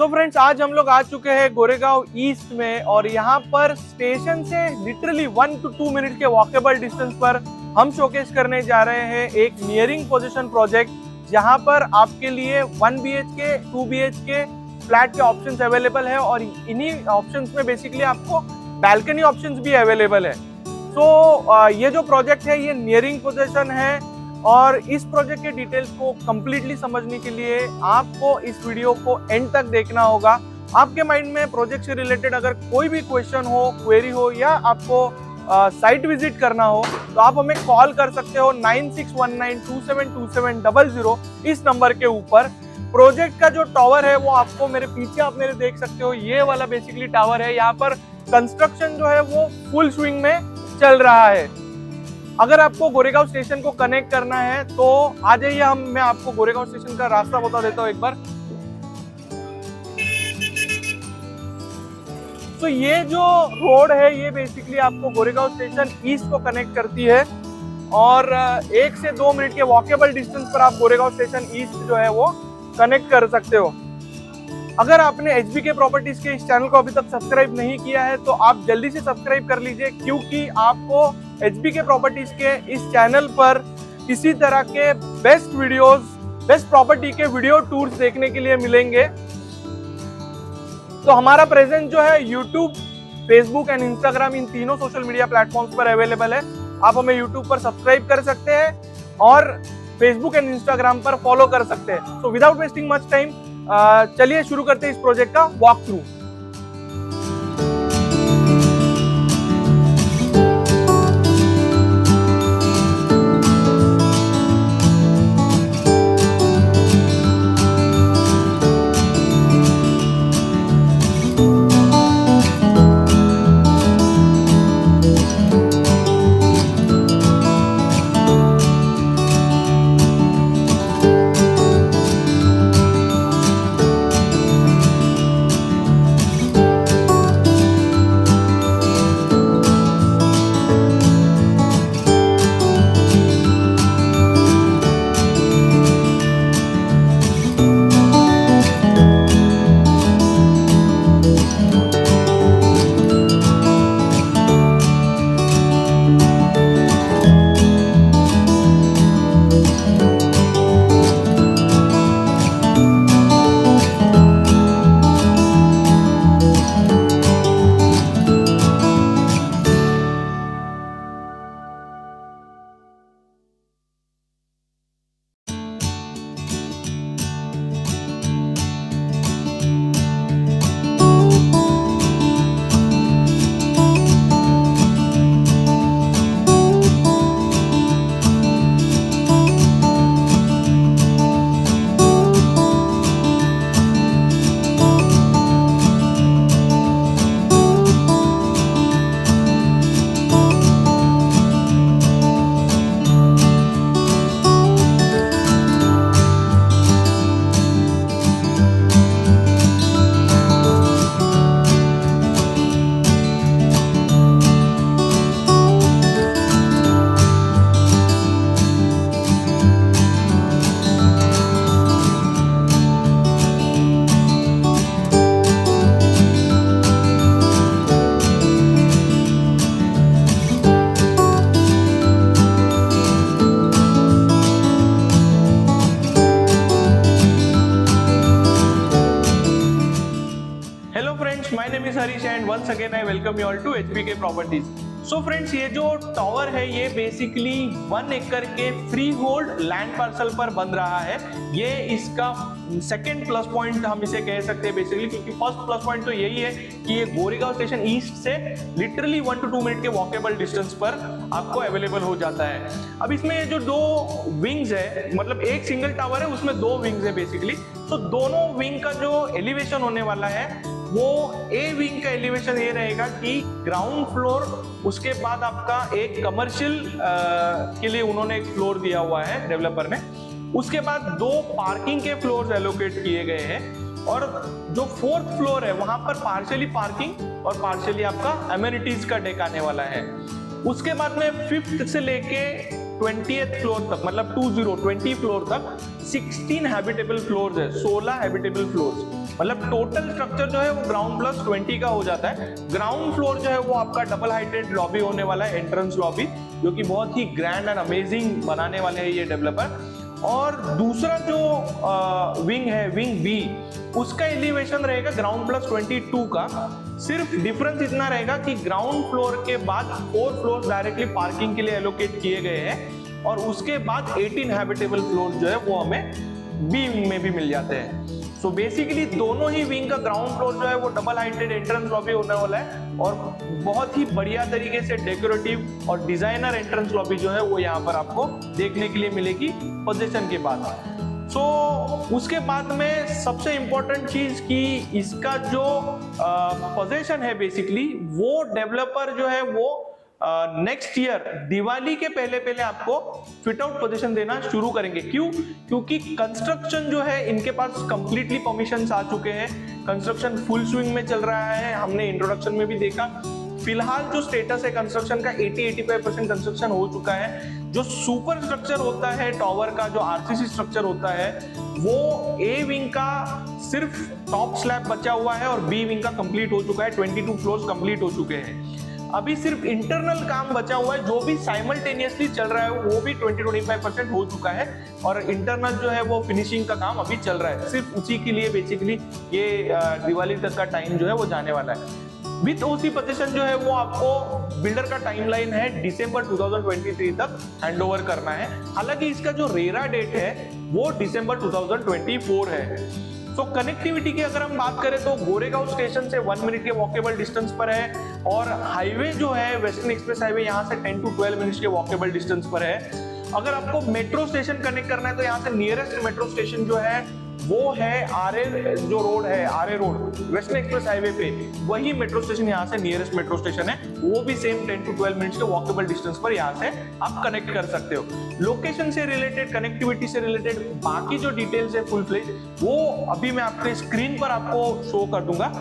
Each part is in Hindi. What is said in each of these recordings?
फ्रेंड्स, आज हम लोग आ चुके हैं गोरेगांव ईस्ट में और यहाँ पर स्टेशन से लिटरली 1 to 2 मिनट के वॉकेबल डिस्टेंस पर हम शोकेस करने जा रहे हैं एक नियरिंग पोजीशन प्रोजेक्ट, जहाँ पर आपके लिए 1 BHK 2 BHK फ्लैट के ऑप्शंस अवेलेबल है और इन्हीं ऑप्शंस में बेसिकली आपको बैल्कनी ऑप्शंस भी अवेलेबल है। ये जो प्रोजेक्ट है ये नियरिंग पोजीशन है और इस प्रोजेक्ट के डिटेल्स को कंप्लीटली समझने के लिए आपको इस वीडियो को एंड तक देखना होगा। आपके माइंड में प्रोजेक्ट से रिलेटेड अगर कोई भी क्वेश्चन हो, क्वेरी हो या आपको साइट विजिट करना हो तो आप हमें कॉल कर सकते हो 9619272700 इस नंबर के ऊपर। प्रोजेक्ट का जो टावर है वो आपको मेरे पीछे आप मेरे देख सकते हो, ये वाला बेसिकली टावर है। यहाँ पर कंस्ट्रक्शन जो है वो फुल स्विंग में चल रहा है। अगर आपको गोरेगांव स्टेशन को कनेक्ट करना है तो आ जाइए, मैं आपको गोरेगांव स्टेशन का रास्ता बता देता हूँ एक बार। तो ये जो रोड है ये बेसिकली आपको गोरेगांव स्टेशन ईस्ट को कनेक्ट करती है और 1 से 2 मिनट के वॉकेबल डिस्टेंस पर आप गोरेगांव स्टेशन ईस्ट जो है वो कनेक्ट कर सकते हो। अगर आपने HBK प्रॉपर्टीज के इस चैनल को अभी तक सब्सक्राइब नहीं किया है तो आप जल्दी से सब्सक्राइब कर लीजिए, क्योंकि आपको HBK प्रॉपर्टीज के इस चैनल पर इसी तरह के बेस्ट वीडियोस, बेस्ट प्रॉपर्टी के वीडियो टूर्स देखने के लिए मिलेंगे। तो हमारा प्रेजेंस जो है YouTube, Facebook एंड Instagram, इन तीनों सोशल मीडिया प्लेटफॉर्म्स पर अवेलेबल है। आप हमें YouTube पर सब्सक्राइब कर सकते हैं और Facebook एंड Instagram पर फॉलो कर सकते हैं। So without wasting much time चलिए शुरू करते हैं इस प्रोजेक्ट का walk through. Harish and once again I welcome you all to HBK properties. So friends, ये जो टावर है ये बेसिकली 1 एकड़ के फ्री होल्ड लैंड पार्सल पर बन रहा है। ये इसका सेकंड प्लस पॉइंट हम इसे कह सकते हैं बेसिकली, क्योंकि फर्स्ट प्लस पॉइंट तो यही है कि ये गोरेगांव स्टेशन ईस्ट से लिटरली 1 to 2 मिनट के वॉकेबल डिस्टेंस पर आपको अवेलेबल हो जाता है। अब इसमें जो 2 विंग्स है, मतलब एक सिंगल टावर है उसमें 2 विंग्स है बेसिकली। तो दोनों विंग का जो एलिवेशन होने वाला है वो ए विंग का एलिवेशन ये रहेगा कि ग्राउंड फ्लोर, उसके बाद आपका एक कमर्शियल के लिए उन्होंने एक फ्लोर दिया हुआ है डेवलपर ने, उसके बाद 2 पार्किंग के फ्लोर्स एलोकेट किए गए हैं और जो 4th फ्लोर है वहां पर पार्शियली पार्किंग और पार्शियली आपका एमिनिटीज का डेक आने वाला है। उसके बाद में 5th से लेके 20th फ्लोर तक, मतलब 20 फ्लोर तक 16 हैबिटेबल फ्लोर्स है, 16 हैबिटेबल फ्लोर्स। मतलब टोटल स्ट्रक्चर जो है वो ग्राउंड प्लस 20 का हो जाता है। ग्राउंड फ्लोर जो है वो आपका डबल हाइटेड लॉबी होने वाला है, एंट्रेंस लॉबी, जो कि बहुत ही ग्रैंड एंड अमेजिंग बनाने वाले हैं ये डेवलपर। और दूसरा जो विंग है, विंग बी, उसका एलिवेशन रहेगा ग्राउंड प्लस 22 का। सिर्फ डिफरेंस इतना रहेगा कि ग्राउंड फ्लोर के बाद 4 फ्लोर डायरेक्टली पार्किंग के लिए एलोकेट किए गए हैं, और उसके बाद 18 हैबिटेबल फ्लोर जो है वो हमें बी विंग में भी मिल जाते हैं। सो बेसिकली दोनों ही विंग का ग्राउंड फ्लोर जो है वो डबल हाइटेड एंट्रेंस लॉबी होने वाला है, और बहुत ही बढ़िया तरीके से डेकोरेटिव और डिजाइनर एंट्रेंस लॉबी जो है वो यहाँ पर आपको देखने के लिए मिलेगी पोजीशन के बाद। सो उसके बाद में सबसे इंपॉर्टेंट चीज कि इसका जो पोजीशन है बेसिकली, वो डेवलपर जो है वो नेक्स्ट ईयर दिवाली के पहले पहले आपको फिट आउट पोजीशन देना शुरू करेंगे। क्यों? क्योंकि कंस्ट्रक्शन जो है इनके पास कंप्लीटली परमिशंस आ चुके हैं, कंस्ट्रक्शन फुल स्विंग में चल रहा है। हमने इंट्रोडक्शन में भी देखा, फिलहाल जो स्टेटस है कंस्ट्रक्शन का 80-85% कंस्ट्रक्शन हो चुका है। जो सुपर स्ट्रक्चर होता है टावर का, जो आरसीसी स्ट्रक्चर होता है, वो ए विंग का सिर्फ टॉप स्लैब बचा हुआ है और बी विंग का कंप्लीट हो चुका है। 22 फ्लोर्स कंप्लीट हो चुके हैं। अभी सिर्फ इंटरनल काम बचा हुआ है, जो भी साइमल्टेनियसली चल रहा है वो भी 20-25% हो चुका है, और इंटरनल जो है वो फिनिशिंग का काम अभी चल रहा है। सिर्फ उसी के लिए बेसिकली ये दिवाली तक का टाइम जो है वो जाने वाला है। विथ ओसी पोजीशन जो है वो आपको बिल्डर का टाइमलाइन है दिसंबर 2023 तक हैंडओवर करना है। हालांकि इसका जो रेरा डेट है वो दिसंबर 2024 है। तो कनेक्टिविटी की अगर हम बात करें तो गोरेगांव स्टेशन से 1 मिनट के वॉकेबल डिस्टेंस पर है, और हाईवे जो है वेस्टर्न एक्सप्रेस हाईवे यहाँ से 10 to 12 मिनट्स के वॉकेबल डिस्टेंस पर है। अगर आपको मेट्रो स्टेशन कनेक्ट करना है तो यहाँ से नियरेस्ट मेट्रो स्टेशन जो है वो है आरए, जो रोड है RA road western express highway पे, वही मेट्रो स्टेशन यहाँ से नियरेस्ट मेट्रो स्टेशन है। वो भी सेम 10 to 12 मिनट्स के वॉकेबल डिस्टेंस पर यहाँ से आप कनेक्ट कर सकते हो। लोकेशन से रिलेटेड, कनेक्टिविटी से रिलेटेड बाकी जो डिटेल्स है फुल फ्लेज, वो अभी मैं आपके स्क्रीन पर आपको शो कर दूंगा।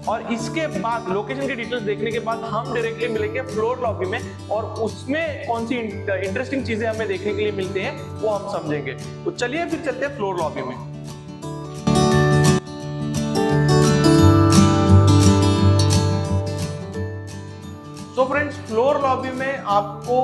और इसके बाद लोकेशन की डिटेल्स देखने के बाद हम डायरेक्टली मिलेंगे फ्लोर लॉबी में, और उसमें कौन सी इंटरेस्टिंग चीजें हमें देखने के लिए मिलते हैं वो हम समझेंगे। तो चलिए फिर चलते हैं फ्लोर लॉबी में। तो फ्रेंड्स, फ्लोर लॉबी में आपको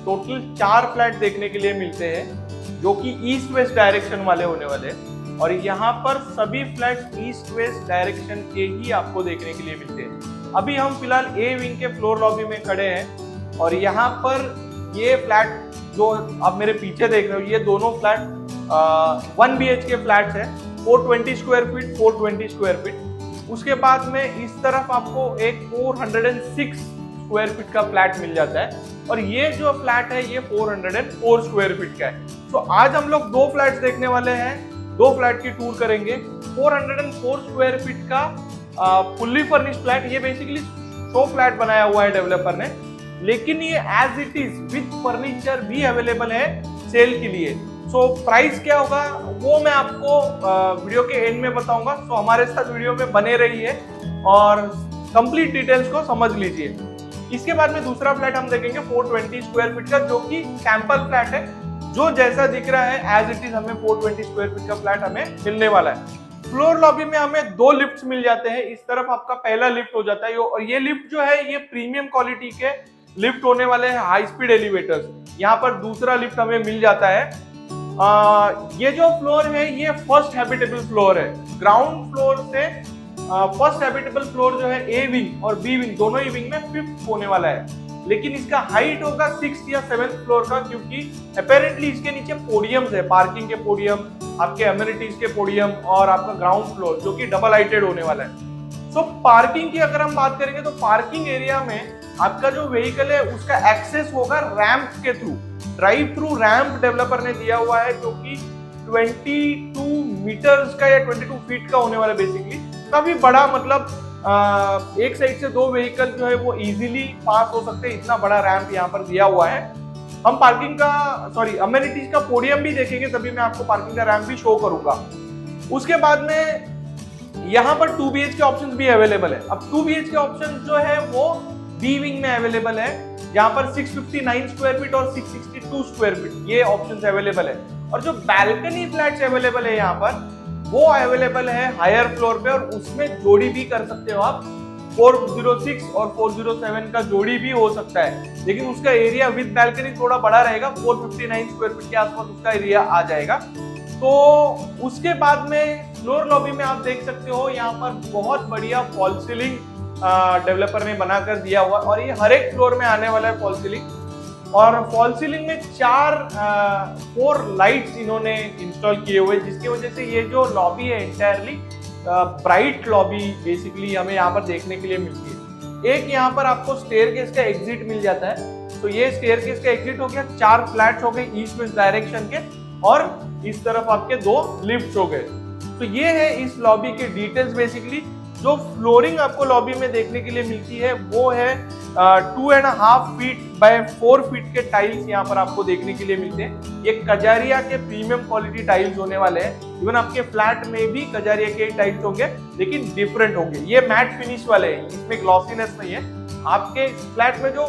टोटल 4 फ्लैट देखने के लिए मिलते हैं, जो कि ईस्ट वेस्ट डायरेक्शन वाले होने वाले हैं, और यहाँ पर सभी फ्लैट ईस्ट वेस्ट डायरेक्शन के ही आपको देखने के लिए मिलते हैं। अभी हम फिलहाल ए विंग के फ्लोर लॉबी में खड़े हैं, और यहाँ पर ये फ्लैट जो आप मेरे पीछे देख रहे हो, ये दोनों फ्लैट 1 BHK फ्लैट्स है, 420 स्क्वायर फीट, 420 स्क्वायर फीट। उसके बाद में इस तरफ आपको एक 406 स्क्वायर फीट का फ्लैट मिल जाता है, और ये जो फ्लैट है ये 404 स्क्वायर फीट का है। तो आज हम लोग 2 फ्लैट्स देखने वाले हैं, 2 फ्लैट की टूर करेंगे। 404 स्क्वायर फीट का फुल्ली फर्निश्ड फ्लैट, ये बेसिकली शो फ्लैट बनाया हुआ है डेवलपर ने, लेकिन ये as it is with furniture भी अवेलेबल है सेल के लिए। सो प्राइस क्या होगा वो मैं आपको वीडियो के एंड में बताऊंगा। सो हमारे साथ वीडियो में बने रहिए और कंप्लीट डिटेल्स को समझ लीजिए। इसके बाद में दूसरा फ्लैट हम देखेंगे 420 स्क्वायर फीट का, जो कि सैंपल फ्लैट है, जो जैसा दिख रहा है एज इट इज हमें 420 स्क्वायर फीट का फ्लैट हमें मिलने वाला है। फ्लोर लॉबी में हमें 2 लिफ्ट्स मिल जाते हैं। इस तरफ आपका पहला लिफ्ट हो जाता है, और ये लिफ्ट जो है ये प्रीमियम क्वालिटी के लिफ्ट होने वाले हैं, हाई स्पीड एलिवेटर्स। यहाँ पर दूसरा लिफ्ट हमें मिल जाता है। ये जो फ्लोर है ये फर्स्ट हैबिटेबल फ्लोर है। ग्राउंड फ्लोर से फर्स्ट हैबिटेबल फ्लोर जो है ए विंग और बी विंग दोनों ही विंग में 5th होने वाला है, लेकिन इसका हाइट होगा 6th या 7th फ्लोर का, क्योंकि अपेरेंटली इसके नीचे पोडियम्स है, पार्किंग के पोडियम, आपके एमिनिटीज के पोडियम, और आपका ग्राउंड फ्लोर जो कि डबल हाइटेड होने वाला है। सो पार्किंग की अगर हम बात करेंगे तो पार्किंग एरिया में आपका जो व्हीकल है उसका एक्सेस होगा रैंप के through. Drive through ramp developer ने दिया हुआ है, जो कि 22 मीटर्स का या 22 फीट का होने वाला है। बेसिकली काफी बड़ा, मतलब एक साइड से 2 व्हीकल जो है वो इजीली पास हो सकते हैं, इतना बड़ा रैंप यहाँ पर दिया हुआ है। हम पार्किंग का अमेनिटीज का पोडियम भी देखेंगे, तभी मैं आपको पार्किंग का रैंप भी शो करूंगा। उसके बाद में यहाँ पर 2 BHK ऑप्शन भी अवेलेबल है। अब 2 BHK ऑप्शन जो है वो बी विंग में अवेलेबल है, जहाँ पर 659 स्क्वायर फीट और 662 स्क्वायर फीट ये ऑप्शन अवेलेबल है। और जो बैल्कनी फ्लैट्स अवेलेबल है यहाँ पर, वो अवेलेबल है हायर फ्लोर पे, और उसमें जोड़ी भी कर सकते हो आप। 406 और 407 का जोड़ी भी हो सकता है, लेकिन उसका एरिया विद बैल्कनी थोड़ा बड़ा रहेगा, 459 स्क्वायर फीट के आसपास उसका एरिया आ जाएगा। तो उसके बाद में फ्लोर लॉबी में आप देख सकते हो यहाँ पर बहुत बढ़िया फॉल सीलिंग डेवलपर ने बनाकर दिया हुआ, और ये हर एक फ्लोर में आने वाला है फॉल सीलिंग। और फॉल सीलिंग में 4 लाइट्स इन्होंने इंस्टॉल किए हुए, जिसकी वजह से ये जो लॉबी है इंटायरली ब्राइट लॉबी बेसिकली हमें यहाँ पर देखने के लिए मिलती है। एक यहाँ पर आपको स्टेयरकेस का एग्जिट मिल जाता है, तो ये स्टेयरकेस का एग्जिट हो गया। 4 फ्लैट्स हो गए ईस्ट वेस्ट डायरेक्शन के, और इस तरफ आपके 2 लिफ्ट हो गए। तो ये है इस लॉबी के डिटेल्स। बेसिकली जो फ्लोरिंग आपको लॉबी में देखने के लिए मिलती है वो है 2.5 फीट बाय 4 फीट के टाइल्स यहाँ पर आपको देखने के लिए मिलते हैं। ये कजारिया के प्रीमियम क्वालिटी टाइल्स होने वाले हैं। इवन आपके फ्लैट में भी कजारिया के टाइल्स होंगे, लेकिन डिफरेंट होंगे। ये मैट फिनिश वाले हैं, इसमें ग्लॉसीनेस नहीं है। आपके फ्लैट में जो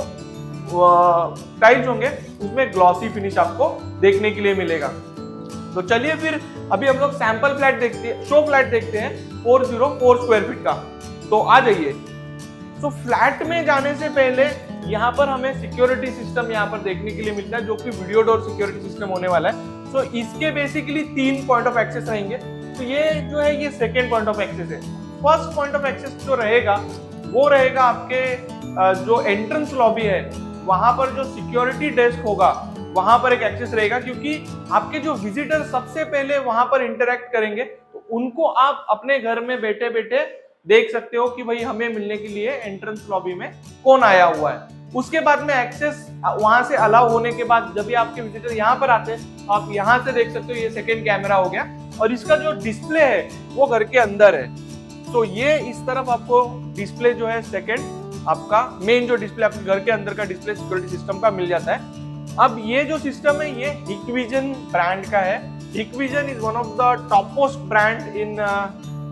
टाइल्स होंगे उसमें ग्लॉसी फिनिश आपको देखने के लिए मिलेगा। तो चलिए फिर अभी हम लोग सैंपल फ्लैट देखते हैं, शो फ्लैट देखते हैं 404 स्क्वायर फीट का। तो आ जाइए। तो फ्लैट में जाने से पहले यहाँ पर हमें सिक्योरिटी सिस्टम यहाँ पर देखने के लिए मिलता है, जो कि वीडियो डोर सिक्योरिटी सिस्टम होने वाला है। तो इसके बेसिकली 3 पॉइंट ऑफ एक्सेस रहेंगे। तो ये जो है ये सेकेंड पॉइंट ऑफ एक्सेस है। फर्स्ट पॉइंट ऑफ एक्सेस जो रहेगा वो रहेगा आपके जो एंट्रेंस लॉबी है वहां पर जो सिक्योरिटी डेस्क होगा वहां पर एक एक्सेस रहेगा, क्योंकि आपके जो विजिटर सबसे पहले वहां पर इंटरेक्ट करेंगे तो उनको आप अपने घर में बैठे बैठे देख सकते हो कि भाई हमें मिलने के लिए एंट्रेंस लॉबी में कौन आया हुआ है। उसके बाद में एक्सेस वहां से अलाउ होने के बाद जब भी आपके विजिटर यहाँ पर आते हैं आप यहाँ से देख सकते हो। ये सेकेंड कैमरा हो गया, और इसका जो डिस्प्ले है वो घर के अंदर है। तो ये इस तरफ आपको डिस्प्ले जो है सेकेंड आपका मेन जो डिस्प्ले आपके घर के अंदर का डिस्प्ले सिक्योरिटी सिस्टम का मिल जाता है। अब ये जो सिस्टम है ये हिकविजन ब्रांड का है। Hikvision is one of the top most brand इन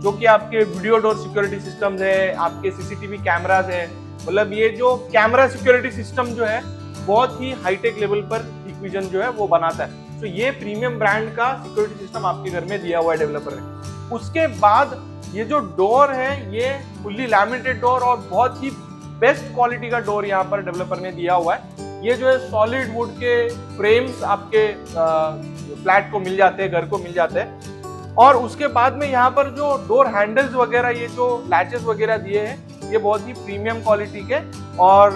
जो कि आपके वीडियो डोर सिक्योरिटी सिस्टम्स है, आपके सीसीटीवी कैमरास है। मतलब ये जो कैमरा सिक्योरिटी सिस्टम जो है बहुत ही हाईटेक लेवल पर हिकविजन जो है वो बनाता है। तो ये प्रीमियम ब्रांड का सिक्योरिटी सिस्टम आपके घर में दिया हुआ है डेवलपर ने। उसके बाद ये जो डोर है ये फुल्ली लैमिनेटेड डोर और बहुत ही बेस्ट क्वालिटी का डोर यहाँ पर डेवलपर ने दिया हुआ है। ये जो है सॉलिड वुड के फ्रेम्स आपके फ्लैट को मिल जाते हैं, घर को मिल जाते हैं। और उसके बाद में यहाँ पर जो डोर हैंडल्स वगैरह, ये जो लैचेस वगैरह दिए हैं ये बहुत ही प्रीमियम क्वालिटी के और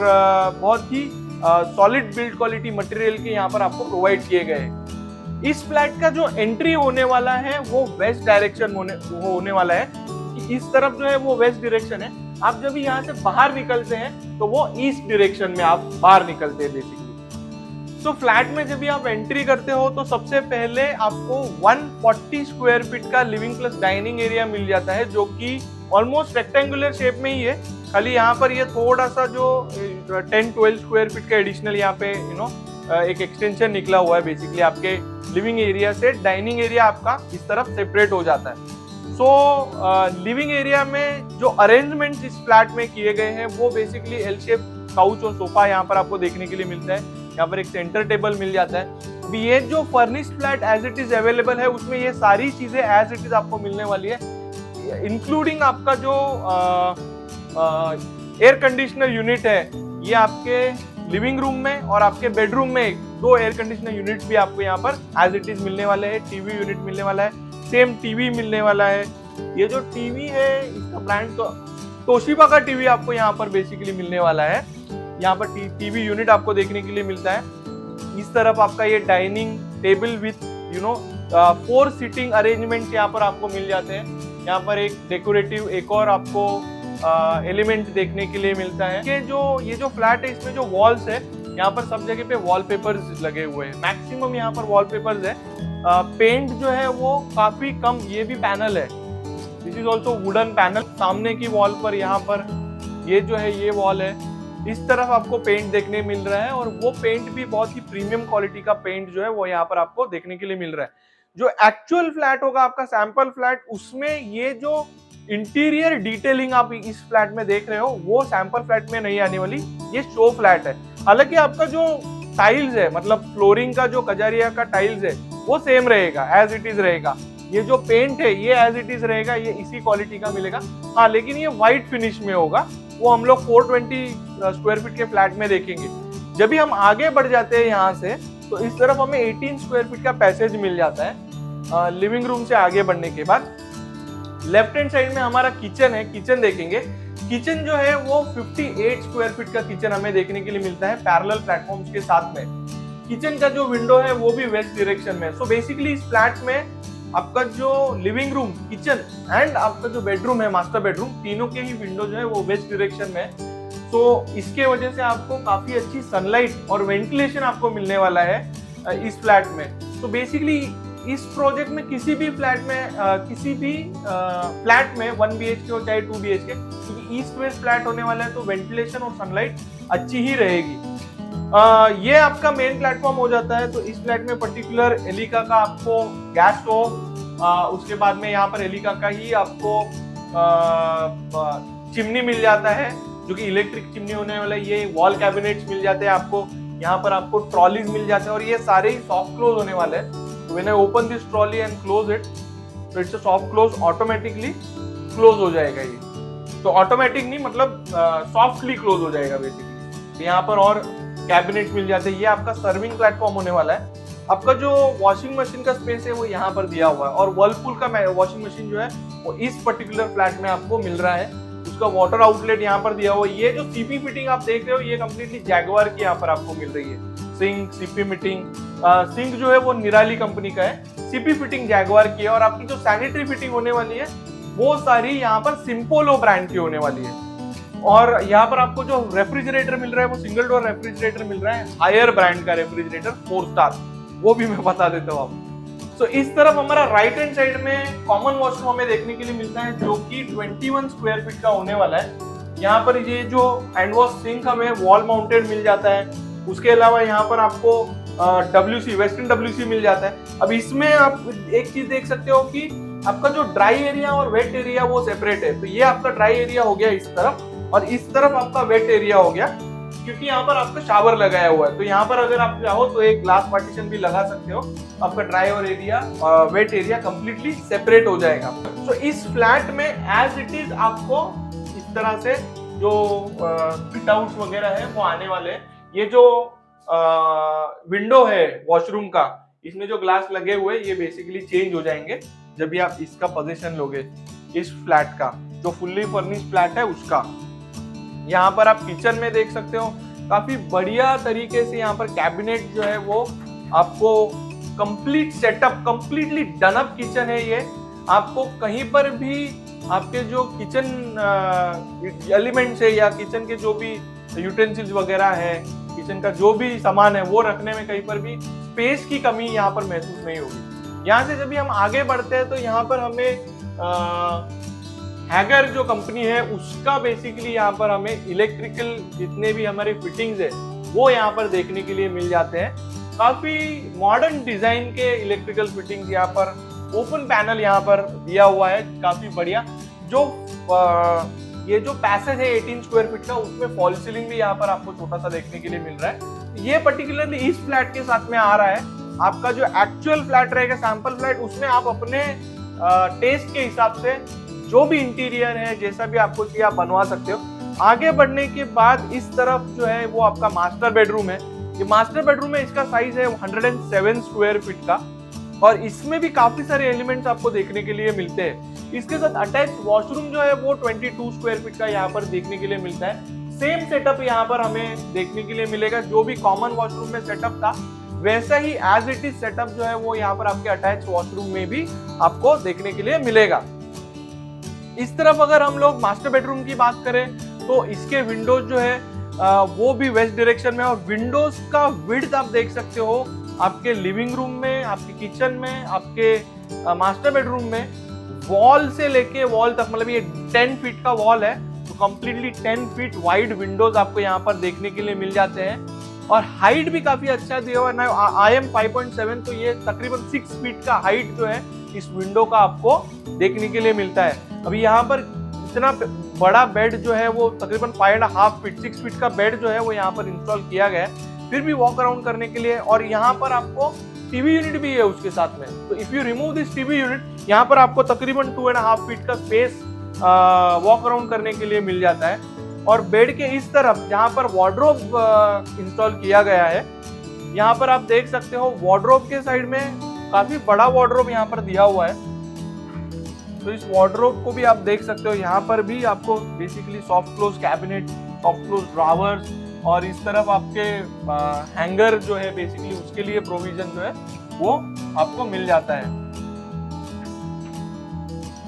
बहुत ही सॉलिड बिल्ड क्वालिटी मटेरियल के यहाँ पर आपको प्रोवाइड किए गए हैं। इस फ्लैट का जो एंट्री होने वाला है वो वेस्ट डायरेक्शन होने वाला है, कि इस तरफ जो है वो वेस्ट डायरेक्शन है। आप जब यहाँ से बाहर निकलते हैं तो वो ईस्ट डायरेक्शन में आप बाहर निकलते हैं बेसिकली। तो फ्लैट में जब भी आप एंट्री करते हो तो सबसे पहले आपको 140 स्क्वायर फीट का लिविंग प्लस डाइनिंग एरिया मिल जाता है, जो कि ऑलमोस्ट रेक्टेंगुलर शेप में ही है। खाली यहाँ पर ये थोड़ा सा जो 10-12 स्क्वायर फीट का एडिशनल यहाँ पे एक एक्सटेंशन निकला हुआ है। बेसिकली आपके लिविंग एरिया से डाइनिंग एरिया आपका इस तरफ सेपरेट हो जाता है। सो लिविंग एरिया में जो अरेंजमेंट इस फ्लैट में किए गए हैं वो बेसिकली एल शेप काउच और सोफा यहाँ पर आपको देखने के लिए मिलता है। यहाँ पर एक सेंटर टेबल मिल जाता है। अभी ये जो furnished flat as it is available है उसमें ये सारी चीजें एज इट इज आपको मिलने वाली है, इंक्लूडिंग आपका जो एयर कंडीशनर यूनिट है ये आपके लिविंग रूम में और आपके बेडरूम में 2 एयर कंडीशनर यूनिट भी आपको यहाँ पर एज इट इज मिलने वाले हैं। टीवी यूनिट मिलने वाला है, सेम टीवी मिलने वाला है। ये जो टीवी है इसका ब्रांड तो तोशिबा का टीवी आपको यहाँ पर बेसिकली मिलने वाला है। यहाँ पर टीवी यूनिट आपको देखने के लिए मिलता है। इस तरफ आपका ये dining table with 4 seating arrangement यहाँ पर आपको मिल जाते हैं। यहाँ पर एक डेकोरेटिव एक और आपको एलिमेंट देखने के लिए मिलता है कि ये जो फ्लैट है इसमें जो वॉल्स है यहाँ पर सब जगह पे वॉलपेपर्स लगे हुए हैं। मैक्सिमम यहाँ पर वॉलपेपर्स है। पेंट जो है वो काफी कम, ये भी पैनल है, this is also wooden panel. सामने की वॉल पर यहाँ पर ये जो है ये वॉल है, इस तरफ आपको पेंट देखने मिल रहा है और वो पेंट भी बहुत ही प्रीमियम क्वालिटी का पेंट जो है वो यहाँ पर आपको देखने के लिए मिल रहा है। जो एक्चुअल फ्लैट होगा आपका सैंपल फ्लैट, उसमें ये जो इंटीरियर डिटेलिंग आप इस फ्लैट में देख रहे हो वो सैंपल फ्लैट में नहीं आने वाली, ये शो फ्लैट है। हालांकि आपका जो टाइल्स है मतलब फ्लोरिंग का जो कजारिया का टाइल्स है वो सेम रहेगा, एज इट इज रहेगा। ये जो पेंट है ये एज इट इज रहेगा, ये इसी क्वालिटी का मिलेगा। हाँ, लेकिन ये व्हाइट फिनिश में होगा, वो हम लोग 420 स्क्वायर फीट के फ्लैट में देखेंगे। जब भी हम आगे बढ़ जाते हैं यहाँ से, तो इस तरफ हमें 18 स्क्वायर फीट का पैसेज मिल जाता है लिविंग रूम से आगे बढ़ने के बाद। लेफ्ट हैंड साइड में हमारा किचन है, किचन देखेंगे। किचन जो है वो 58 स्क्वायर फीट का किचन हमें देखने के लिए मिलता है पैरेलल प्लेटफॉर्म्स के साथ में। किचन का जो विंडो है वो भी वेस्ट डायरेक्शन में। सो बेसिकली इस फ्लैट में आपका जो लिविंग रूम, किचन एंड आपका जो बेडरूम है, मास्टर बेडरूम, तीनों के ही विंडो जो है वो वेस्ट डायरेक्शन में। तो इसके वजह से आपको काफी अच्छी सनलाइट और वेंटिलेशन आपको मिलने वाला है इस फ्लैट में। तो बेसिकली इस प्रोजेक्ट में किसी भी फ्लैट में 1 BHK हो चाहे 2 BHK, क्योंकि ईस्ट वेस्ट फ्लैट होने वाला है तो वेंटिलेशन और सनलाइट अच्छी ही रहेगी। ये आपका मेन प्लेटफॉर्म हो जाता है। तो इस फ्लैट में पर्टिकुलर एलिका का आपको गैस स्टोव, उसके बाद में यहाँ पर एलिका का ही आपको चिमनी मिल जाता है, जो कि इलेक्ट्रिक चिमनी होने वाला है। ये वॉल कैबिनेट्स मिल जाते हैं आपको, यहाँ पर आपको ट्रॉलीज मिल जाते हैं, और ये सारे ही सॉफ्ट क्लोज होने वाले हैं। When I open this trolley and close it, so it's a soft close, automatically close हो जाएगा ये। तो ऑटोमेटिक नहीं, मतलब सॉफ्टली क्लोज हो जाएगा बेसिकली। यहाँ पर और कैबिनेट मिल जाते हैं। ये आपका सर्विंग प्लेटफॉर्म होने वाला है। आपका जो वॉशिंग मशीन का स्पेस है वो यहाँ पर दिया हुआ है, और वर्लपूल का वॉशिंग मशीन जो है वो इस पर्टिकुलर फ्लैट में आपको मिल रहा है। उसका वाटर आउटलेट यहाँ पर दिया हुआ है। ये जो सीपी फिटिंग आप देख रहे हो ये कम्प्लीटली जैगुआर की यहाँ पर आपको मिल रही है। सिंक, सीपी फिटिंग, सिंक जो है वो निराली कंपनी का है, सीपी फिटिंग जैगुआर की है, और आपकी जो सैनिटरी फिटिंग होने वाली है वो सारी यहाँ पर सिम्पोलो ब्रांड की होने वाली है। और यहाँ पर आपको जो रेफ्रिजरेटर मिल रहा है वो सिंगल डोर रेफ्रिजरेटर मिल रहा है, हायर ब्रांड का रेफ्रिजरेटर, 4 स्टार, वो भी मैं बता देता हूँ आपको। तो इस तरफ हमारा राइट हैंड साइड में कॉमन वॉशरूम हमें देखने के लिए मिलता है, जो कि 21 स्क्वायर फीट का होने वाला है। यहाँ पर ये जो हैंड वॉश सिंक हमें वॉल माउंटेड मिल जाता है। उसके अलावा यहाँ पर आपको WC, वेस्टर्न WC मिल जाता है। अब इसमें आप एक चीज देख सकते हो कि आपका जो ड्राई एरिया और वेट एरिया वो सेपरेट है। तो ये आपका ड्राई एरिया हो गया इस तरफ, और इस तरफ आपका वेट एरिया हो गया, क्योंकि यहाँ पर आपका शावर लगाया हुआ है। तो यहाँ पर अगर आप चाहो तो एक ग्लास पार्टीशन भी लगा सकते हो, आपका ड्राई और area, wait area completely separate हो जाएगा। तो इस फ्लैट में एज इट इज आपको इस तरह से जो फिट आउट्स वगैरह है वो आने वाले हैं। ये जो विंडो है वॉशरूम का, इसमें जो ग्लास लगे हुए ये बेसिकली चेंज हो जाएंगे जब भी आप इसका पोजीशन लोगे। इस फ्लैट का जो फुल्ली फर्निश्ड फ्लैट है उसका, यहाँ पर आप किचन में देख सकते हो काफी बढ़िया तरीके से यहाँ पर कैबिनेट जो है वो आपको complete setup, completely done up kitchen है ये। आपको कहीं पर भी आपके जो किचन एलिमेंट्स है या किचन के जो भी यूटेंसिल्स वगैरह है, किचन का जो भी सामान है वो रखने में कहीं पर भी स्पेस की कमी यहाँ पर महसूस नहीं होगी। यहाँ से जब भी हम आगे बढ़ते हैं तो यहाँ पर हमें हैगर जो कंपनी है उसका बेसिकली यहाँ पर हमें इलेक्ट्रिकल जितने भी हमारे फिटिंग्स है वो यहाँ पर देखने के लिए मिल जाते हैं। काफी मॉडर्न डिजाइन के इलेक्ट्रिकल फिटिंग्स यहाँ पर, ओपन पैनल यहाँ पर दिया हुआ है, काफी बढ़िया। जो ये जो पैसेज है 18 स्क्वायर फीट का, उसमें फॉल सीलिंग भी यहाँ पर आपको छोटा सा देखने के लिए मिल रहा है। ये पर्टिकुलरली इस फ्लैट के साथ में आ रहा है। आपका जो एक्चुअल फ्लैट रहेगा, सैंपल फ्लैट, उसमें आप अपने टेस्ट के हिसाब से जो भी इंटीरियर है, जैसा भी आपको चाहिए आप बनवा सकते हो। आगे बढ़ने के बाद इस तरफ जो है वो आपका मास्टर बेडरूम है। ये मास्टर बेडरूम है, इसका साइज है 107 स्क्वायर फीट का, और इसमें भी काफी सारे एलिमेंट्स आपको देखने के लिए मिलते हैं। इसके साथ अटैच वॉशरूम जो है वो 22 स्क्वायर फीट का यहाँ पर देखने के लिए मिलता है। सेम सेटअप यहाँ पर हमें देखने के लिए मिलेगा, जो भी कॉमन वॉशरूम में सेटअप था वैसा ही एज इट इज सेटअप जो है वो यहाँ पर आपके अटैच वॉशरूम में भी आपको देखने के लिए मिलेगा। इस तरफ अगर हम लोग मास्टर बेडरूम की बात करें तो इसके विंडोज जो है वो भी वेस्ट डायरेक्शन में, और विंडोज का विड्थ आप देख सकते हो आपके लिविंग रूम में, आपके किचन में, आपके मास्टर बेडरूम में, वॉल से लेके वॉल तक, मतलब ये 10 फीट का वॉल है, तो कंप्लीटली 10 फीट वाइड विंडोज आपको यहाँ पर देखने के लिए मिल जाते हैं। और हाइट भी काफी अच्छा दिया हुआ है, IM 5.7, तो ये तकरीबन 6 फीट का हाइट जो है इस विंडो का आपको देखने के लिए मिलता है। अभी यहाँ पर इतना बड़ा बेड जो है वो तकरीबन 5.5 फीट, 6 फीट का बेड जो है वो यहाँ पर इंस्टॉल किया गया है, फिर भी वॉक अराउंड करने के लिए। और यहाँ पर आपको टीवी यूनिट भी है उसके साथ में। तो if you remove this TV unit, यहाँ पर आपको तकरीबन 2.5 फीट का स्पेस वॉक अराउंड करने के लिए मिल जाता है। और बेड के इस तरफ जहाँ पर वार्डरोब इंस्टॉल किया गया है, यहाँ पर आप देख सकते हो वार्डरोब के साइड में काफी बड़ा वार्डरोब यहाँ पर दिया हुआ है। तो इस वार्डरोब को भी आप देख सकते हो, यहाँ पर भी आपको basically soft close cabinet, soft close drawers और इस तरफ आपके हैंगर जो है बेसिकली उसके लिए प्रोविजन जो है वो आपको मिल जाता है।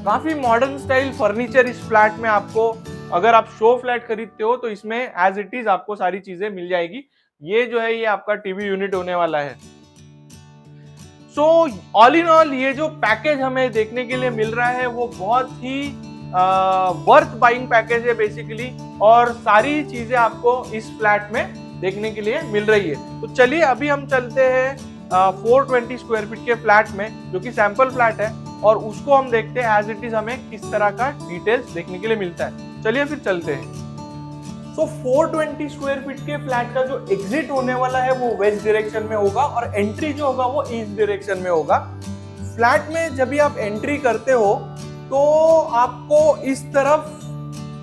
काफी मॉडर्न स्टाइल फर्नीचर इस फ्लैट में आपको, अगर आप शो फ्लैट खरीदते हो तो इसमें एज इट इज आपको सारी चीजें मिल जाएगी। ये जो है ये आपका टीवी यूनिट होने वाला है। सो ऑल इन ऑल ये जो पैकेज हमें देखने के लिए मिल रहा है वो बहुत ही वर्थ बाइंग पैकेज है बेसिकली, और सारी चीजें आपको इस फ्लैट में देखने के लिए मिल रही है। तो चलिए अभी हम चलते हैं 420 स्क्वायर फीट के फ्लैट में, जो कि सैंपल फ्लैट है, और उसको हम देखते हैं एज इट इज हमें किस तरह का डिटेल्स देखने के लिए मिलता है। चलिए फिर चलते हैं। सो 420 स्क्वायर फीट के फ्लैट का जो एग्जिट होने वाला है वो वेस्ट डायरेक्शन में होगा, और एंट्री जो होगा वो ईस्ट डायरेक्शन में होगा। फ्लैट में जब भी आप एंट्री करते हो तो आपको इस तरफ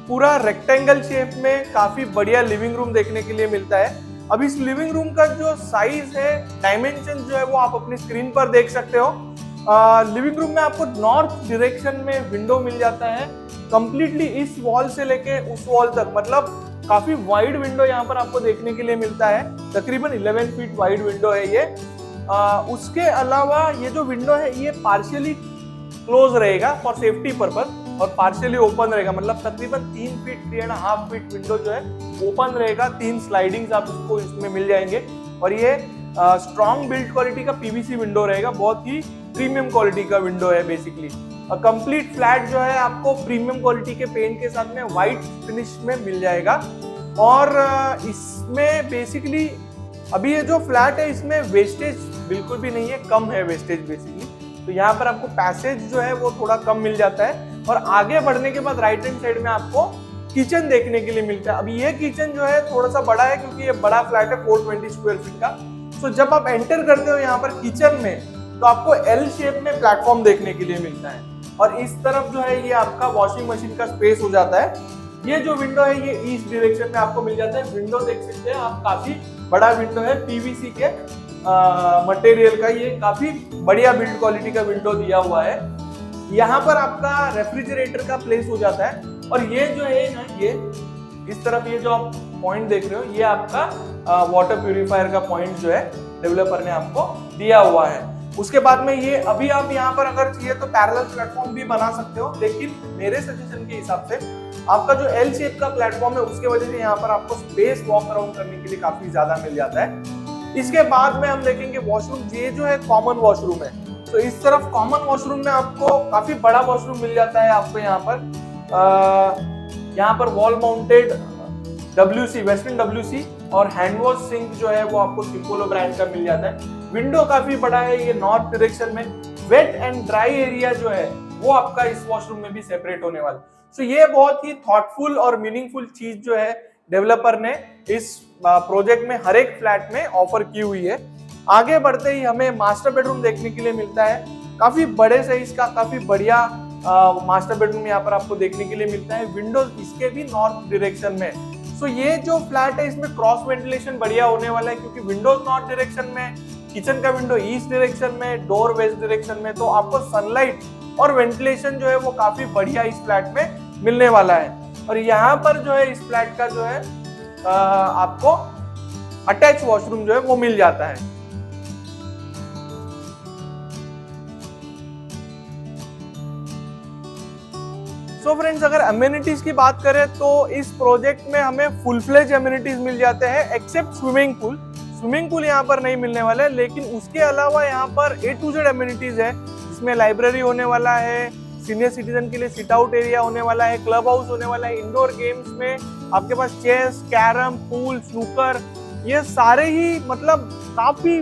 पूरा रेक्टेंगल शेप में काफी बढ़िया लिविंग रूम देखने के लिए मिलता है। अब इस लिविंग रूम का जो साइज है, डायमेंशन जो है वो आप अपनी स्क्रीन पर देख सकते हो। लिविंग रूम में आपको नॉर्थ डायरेक्शन में विंडो मिल जाता है, कंप्लीटली इस वॉल से लेके उस वॉल तक, मतलब काफी वाइड विंडो यहाँ पर आपको देखने के लिए मिलता है। तकरीबन 11 फीट वाइड विंडो है ये। उसके अलावा ये जो विंडो है ये पार्शियली क्लोज रहेगा फॉर सेफ्टी पर्पस, और पार्शियली ओपन रहेगा, मतलब तकरीबन 3 फीट 3.5 फीट विंडो जो है ओपन रहेगा। 3 स्लाइडिंग्स आपको इसमें मिल जाएंगे, और ये स्ट्रॉन्ग बिल्ड क्वालिटी का पीवीसी विंडो रहेगा, बहुत ही प्रीमियम क्वालिटी का विंडो है बेसिकली। कंप्लीट फ्लैट जो है आपको प्रीमियम क्वालिटी के पेंट के साथ में व्हाइट फिनिश में मिल जाएगा। और इसमें बेसिकली अभी ये जो फ्लैट है इसमें वेस्टेज बिल्कुल भी नहीं है, कम है वेस्टेज बेसिकली। तो यहाँ पर आपको पैसेज जो है वो थोड़ा कम मिल जाता है, और आगे बढ़ने के बाद राइट हैंड साइड में आपको किचन देखने के लिए मिलता है। अभी ये किचन जो है थोड़ा सा बड़ा है क्योंकि ये बड़ा फ्लैट है 420 स्क्वायर फीट का। तो जब आप एंटर करते हो यहाँ पर किचन में तो आपको एल शेप में प्लेटफॉर्म देखने के लिए मिलता है, और इस तरफ जो है ये आपका वॉशिंग मशीन का स्पेस हो जाता है। ये जो विंडो है ये ईस्ट डायरेक्शन में आपको मिल जाता है। विंडो देख सकते हैं आप, काफी बड़ा विंडो है, पीवीसी के मटेरियल का, ये काफी बढ़िया बिल्ड क्वालिटी का विंडो दिया हुआ है। यहाँ पर आपका रेफ्रिजरेटर का प्लेस हो जाता है, और ये जो है ना, ये इस तरफ ये जो आप पॉइंट देख रहे हो ये आपका वाटर प्यूरिफायर का पॉइंट जो है डेवलपर ने आपको दिया हुआ है। उसके बाद में ये अभी आप यहाँ पर अगर चाहिए तो पैरेलल प्लेटफॉर्म भी बना सकते हो, लेकिन मेरे सजेशन के हिसाब से आपका जो एल शेप का प्लेटफॉर्म है उसके वजह से यहाँ पर आपको स्पेस वॉक अराउंड करने के लिए काफी ज्यादा मिल जाता है। इसके बाद में हम देखेंगे वॉशरूम, ये जो है कॉमन वॉशरूम है। तो इस तरफ कॉमन वॉशरूम में आपको काफी बड़ा वॉशरूम मिल जाता है। आपको यहाँ पर wall mounted WC, western WC और हैंड वॉश सिंक जो है वो आपको सिम्पोलो ब्रांड का मिल जाता है। विंडो काफी बड़ा है, ये नॉर्थ डायरेक्शन में। वेट एंड ड्राई एरिया जो है वो आपका इस वॉशरूम में भी सेपरेट होने वाला। सो ये बहुत ही थॉटफुल और मीनिंगफुल चीज जो है डेवलपर ने इस प्रोजेक्ट में हर एक फ्लैट में ऑफर की हुई है। आगे बढ़ते ही हमें मास्टर बेडरूम देखने के लिए मिलता है। काफी बड़े साइज का काफी बढ़िया मास्टर बेडरूम यहाँ पर आपको देखने के लिए मिलता है। विंडोज इसके भी नॉर्थ डायरेक्शन में। सो ये जो फ्लैट है इसमें क्रॉस वेंटिलेशन बढ़िया होने वाला है, क्योंकि विंडोज नॉर्थ डायरेक्शन में, किचन का विंडो ईस्ट डायरेक्शन में, डोर वेस्ट डायरेक्शन में, तो आपको सनलाइट और वेंटिलेशन जो है वो काफी बढ़िया इस फ्लैट में मिलने वाला है। और यहाँ पर जो है इस फ्लैट का जो है आपको अटैच वॉशरूम जो है वो मिल जाता है। सो फ्रेंड्स, अगर अम्यूनिटीज की बात करें तो इस प्रोजेक्ट में हमें फुल फ्लेज अम्यूनिटीज मिल जाते हैं, except swimming pool. Swimming pool यहाँ पर नहीं मिलने वाला है, लेकिन उसके अलावा यहाँ पर A to Z अम्यूनिटीज है, जिसमें लाइब्रेरी होने वाला है, सीनियर सिटीजन के लिए सिट आउट एरिया होने वाला है, क्लब हाउस होने वाला है, इंडोर गेम्स में आपके पास चेस, कैरम, पूल, स्नूकर, ये सारे ही मतलब काफी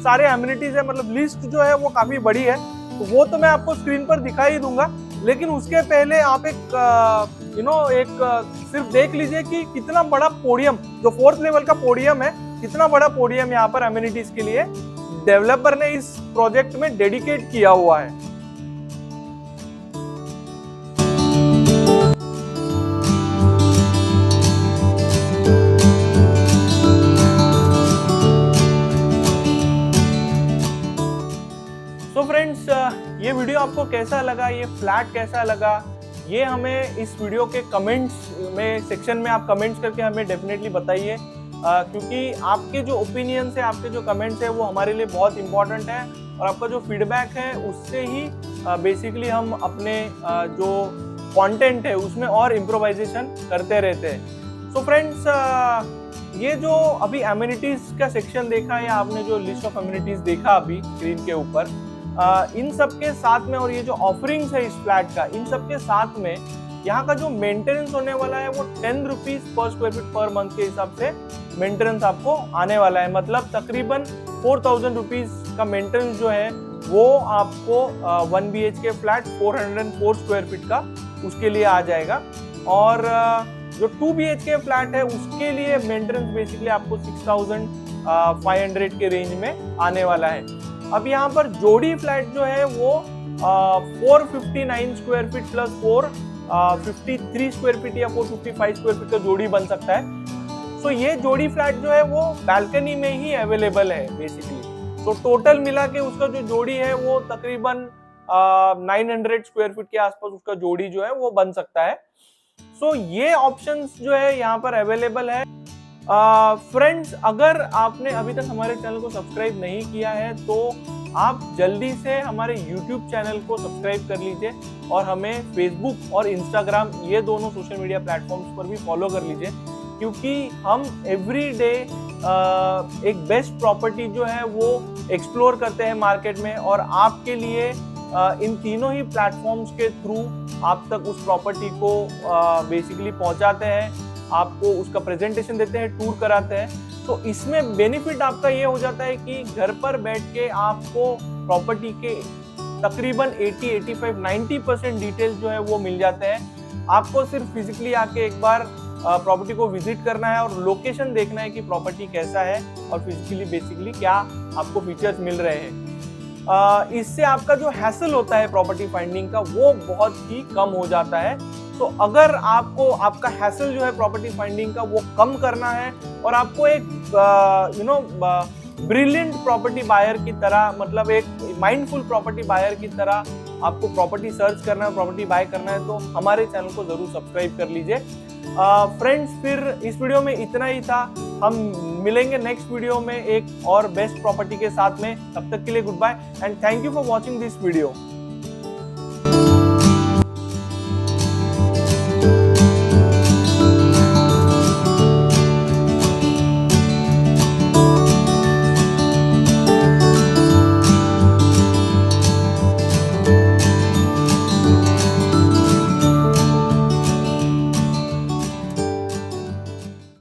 सारे अम्यूनिटीज है। मतलब लिस्ट जो है वो काफी बड़ी है, तो वो तो मैं आपको स्क्रीन पर दिखा ही दूंगा। लेकिन उसके पहले आप एक सिर्फ देख लीजिए कि कितना बड़ा पोडियम, जो 4th लेवल का पोडियम है, कितना बड़ा पोडियम यहाँ पर अम्यूनिटीज के लिए डेवलपर ने इस प्रोजेक्ट में डेडिकेट किया हुआ है। तो फ्रेंड्स, ये वीडियो आपको कैसा लगा, ये फ्लैट कैसा लगा, ये हमें इस वीडियो के कमेंट्स में सेक्शन में आप कमेंट्स करके हमें डेफिनेटली बताइए, क्योंकि आपके जो ओपिनियंस है, आपके जो कमेंट्स है वो हमारे लिए बहुत इंपॉर्टेंट है और आपका जो फीडबैक है उससे ही बेसिकली हम अपने जो कंटेंट है उसमें और इम्प्रोवाइजेशन करते रहते हैं। सो फ्रेंड्स, ये जो अभी एमिनिटीज का सेक्शन देखा या आपने जो लिस्ट ऑफ एमिनिटीज देखा अभी स्क्रीन के ऊपर, इन सब के साथ में और ये जो ऑफरिंग्स है इस फ्लैट का, इन सब के साथ में यहाँ का जो मेंटेनेंस होने वाला है वो 10 rupees per square feet per month के हिसाब से मेंटेनेंस आपको आने वाला है। मतलब तकरीबन 4000 रुपीज का मेंटेनेंस जो है वो आपको 1 BHK फ्लैट 404 स्क्वायर फीट का उसके लिए आ जाएगा। और जो 2 BHK फ्लैट है उसके लिए मेंटेनेंस बेसिकली आपको 6500 के रेंज में आने वाला है। अब यहाँ पर जोड़ी फ्लैट जो है वो 459 square feet plus 453 square feet या 455 स्क्वायर फीट का जोड़ी बन सकता है। सो ये जोड़ी फ्लैट जो है वो बालकनी में ही अवेलेबल है बेसिकली। तो टोटल मिला के उसका जो जोड़ी है वो तकरीबन 900 स्क्वायर फीट के आसपास उसका जोड़ी जो है वो बन सकता है। सो ये ऑप्शंस जो है यहाँ पर अवेलेबल है। फ्रेंड्स, अगर आपने अभी तक हमारे चैनल को सब्सक्राइब नहीं किया है तो आप जल्दी से हमारे YouTube चैनल को सब्सक्राइब कर लीजिए और हमें Facebook और Instagram ये दोनों सोशल मीडिया प्लेटफॉर्म्स पर भी फॉलो कर लीजिए, क्योंकि हम एवरी डे एक बेस्ट प्रॉपर्टी जो है वो एक्सप्लोर करते हैं मार्केट में और आपके लिए इन तीनों ही प्लेटफॉर्म्स के थ्रू आप तक उस प्रॉपर्टी को बेसिकली पहुंचाते हैं, आपको उसका प्रेजेंटेशन देते हैं, टूर कराते हैं। तो इसमें बेनिफिट आपका ये हो जाता है कि घर पर बैठ के आपको प्रॉपर्टी के तकरीबन 80, 85, 90% डिटेल जो है वो मिल जाते हैं। आपको सिर्फ फिजिकली आके एक बार प्रॉपर्टी को विजिट करना है और लोकेशन देखना है कि प्रॉपर्टी कैसा है और फिजिकली बेसिकली क्या आपको फीचर्स मिल रहे हैं। इससे आपका जो हैसल होता है प्रॉपर्टी फाइंडिंग का वो बहुत ही कम हो जाता है। तो अगर आपको आपका हैसल जो है प्रॉपर्टी फाइंडिंग का वो कम करना है और आपको एक ब्रिलियंट प्रॉपर्टी बायर की तरह, मतलब एक माइंडफुल प्रॉपर्टी बायर की तरह आपको प्रॉपर्टी सर्च करना है, प्रॉपर्टी बाय करना है, तो हमारे चैनल को जरूर सब्सक्राइब कर लीजिए। फ्रेंड्स, फिर इस वीडियो में इतना ही था। हम मिलेंगे नेक्स्ट वीडियो में एक और बेस्ट प्रॉपर्टी के साथ में। तब तक के लिए goodbye and thank you for watching this video.